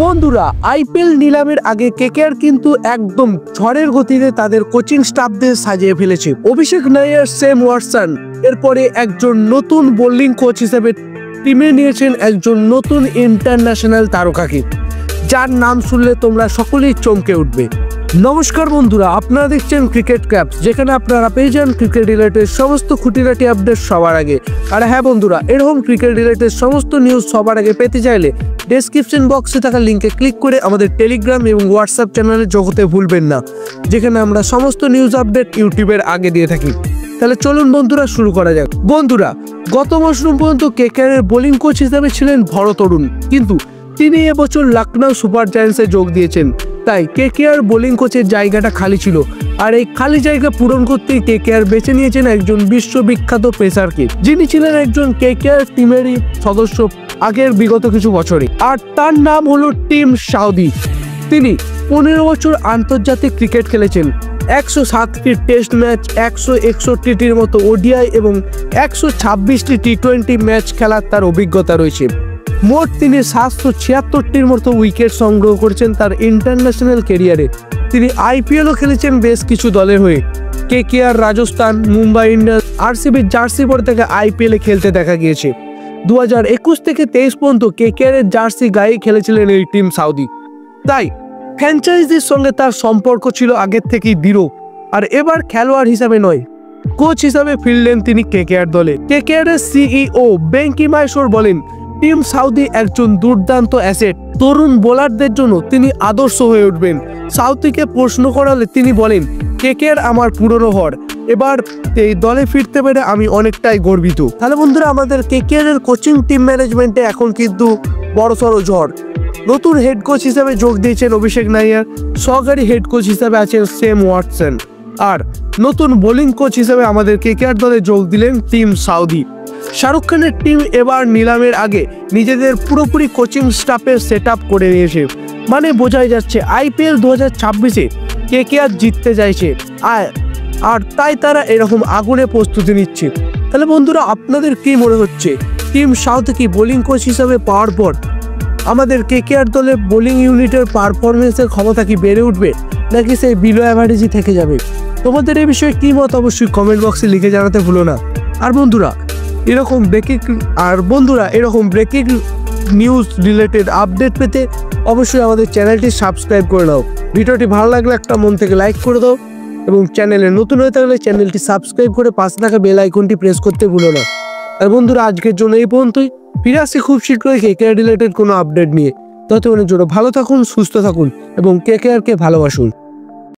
বন্ধুরা, আইপিএল নিলামের আগে কেকেআর কিন্তু একদম ঝড়ের গতিতে তাদের কোচিং স্টাফদের সাজিয়ে ফেলেছে। অভিষেক নায়ার, সেম ওয়াটসন, এরপরে একজন নতুন বোলিং কোচ হিসেবে টিমে নিয়েছেন একজন নতুন ইন্টারন্যাশনাল তারকাকে, যার নাম শুনলে তোমরা সকলেই চমকে উঠবে। নমস্কার বন্ধুরা, আপনারা দেখছেন ক্রিকেট ক্যাপস, যেখানে আপনারা পেয়ে যান ক্রিকেট রিলেটেড সমস্ত খুঁটিনাটি আপডেট সবার আগে। আর হ্যাঁ বন্ধুরা, এরকম ক্রিকেট রিলেটেড সমস্ত নিউজ সবার আগে পেতে চাইলে ডেসক্রিপশন বক্সে থাকা লিঙ্কে ক্লিক করে আমাদের টেলিগ্রাম এবং হোয়াটসঅ্যাপ চ্যানেলে যোগ হতে ভুলবেন না, যেখানে আমরা সমস্ত নিউজ আপডেট ইউটিউবের আগে দিয়ে থাকি। তাহলে চলুন বন্ধুরা শুরু করা যাক। বন্ধুরা, গত মৌসুম পর্যন্ত কেকেআরের বোলিং কোচ হিসেবে ছিলেন ভরত অরুণ, কিন্তু তিনি এবছর লখনৌ সুপার জায়ান্টসে যোগ দিয়েছেন। তাই কেকেআর বোলিং কোচের জায়গাটা খালি ছিল, আর এই খালি জায়গা পূরণ করতেই কেকেআর বেছে নিয়েছেন একজন বিশ্ববিখ্যাত পেসারকে, যিনি ছিলেন একজন কেকেআর টিমেরই সদস্য আগের বিগত কিছু বছরে, আর তার নাম হলো টিম সাউদি। তিনি 15 বছর আন্তর্জাতিক ক্রিকেট খেলেছেন, 107টি টেস্ট ম্যাচ, 161টির মতো ওডিআই এবং 126টি টি20 ম্যাচ খেলার তার অভিজ্ঞতা রয়েছে। মোট তিনি 776টির মতো উইকেট সংগ্রহ করেছেন তার ইন্টারন্যাশনাল ক্যারিয়ারে। তিনি আইপিএলও খেলেছেন বেশ কিছু দলের হয়ে। কেকেআর, রাজস্থান, মুম্বাই ইন্ডিয়ান্স, আরসিবির জার্সি পরে তাকে আইপিএলে খেলতে দেখা গিয়েছে। 2021 থেকে 23 পর্যন্ত কেকেআরের জার্সি গায়ে খেলেছিলেন এই টিম সাউদি। তাই ফ্র্যাঞ্চাইজির সঙ্গে তার সম্পর্ক ছিল আগের থেকেই দৃঢ়, আর এবার খেলোয়াড় হিসাবে নয়, কোচ হিসাবে ফিরলেন তিনি কেকেআর দলে। কেকেআরের সিইও বেঙ্কি মাহেশ্বর বলেন, টিম সাউদি একজন দুর্দান্ত অ্যাসেট, তরুণ বোলারদের জন্য তিনি আদর্শ হয়ে উঠবেন। সাউদিকে প্রশ্ন করালে তিনি বলেন, কেকেআর আমার পুরনো ঘর, এবার এই দলে ফিরতে পেরে আমি অনেকটাই গর্বিত। তাহলে বন্ধুরা, আমাদের কেকেআরের কোচিং টিম ম্যানেজমেন্টে এখন কিন্তু বড়সড় ঝড়। নতুন হেড কোচ হিসেবে যোগ দিয়েছেন অভিষেক নায়ার, সহকারী হেড কোচ হিসেবে আছেন সেম ওয়াটসন, আর নতুন বোলিং কোচ হিসেবে আমাদের কেকেআর দলে যোগ দিলেন টিম সাউদি। শাহরুখ খানের টিম এবার নিলামের আগে নিজেদের পুরোপুরি কোচিং স্টাফের সেট আপ করে নিয়েছে, মানে বোঝাই যাচ্ছে আইপিএল 2026-এ কেকেআর জিততে চাইছে, আর তাই তারা এরকম আগুনে প্রস্তুতি নিচ্ছে। তাহলে বন্ধুরা, আপনাদের কি মনে হচ্ছে, টিম সাউথ কি বোলিং কোচ হিসাবে পাওয়ার পর আমাদের কেকেআর দলের বোলিং ইউনিটের পারফরমেন্সের ক্ষমতা কি বেড়ে উঠবে, নাকি সেই বিলো অ্যাভারেজই থেকে যাবে? তোমাদের এই বিষয়ে কি মত অবশ্যই কমেন্ট বক্সে লিখে জানাতে ভুলো না। আর বন্ধুরা, এরকম ব্রেকিং নিউজ রিলেটেড আপডেট পেতে অবশ্যই আমাদের চ্যানেলটি সাবস্ক্রাইব করে নাও। ভিডিওটি ভালো লাগলে একটা মন থেকে লাইক করে দাও, এবং চ্যানেলে নতুন হয়ে থাকলে চ্যানেলটি সাবস্ক্রাইব করে পাশে থাকা বেল আইকনটি প্রেস করতে ভুলো না। আর বন্ধুরা, আজকের জন্য এই পর্যন্তই। ফিরে আসছি খুব শীঘ্রই কেকেআর রিলেটেড কোনো আপডেট নিয়ে। ততক্ষণের জন্য ভালো থাকুন, সুস্থ থাকুন এবং কেকেআরকে ভালোবাসুন।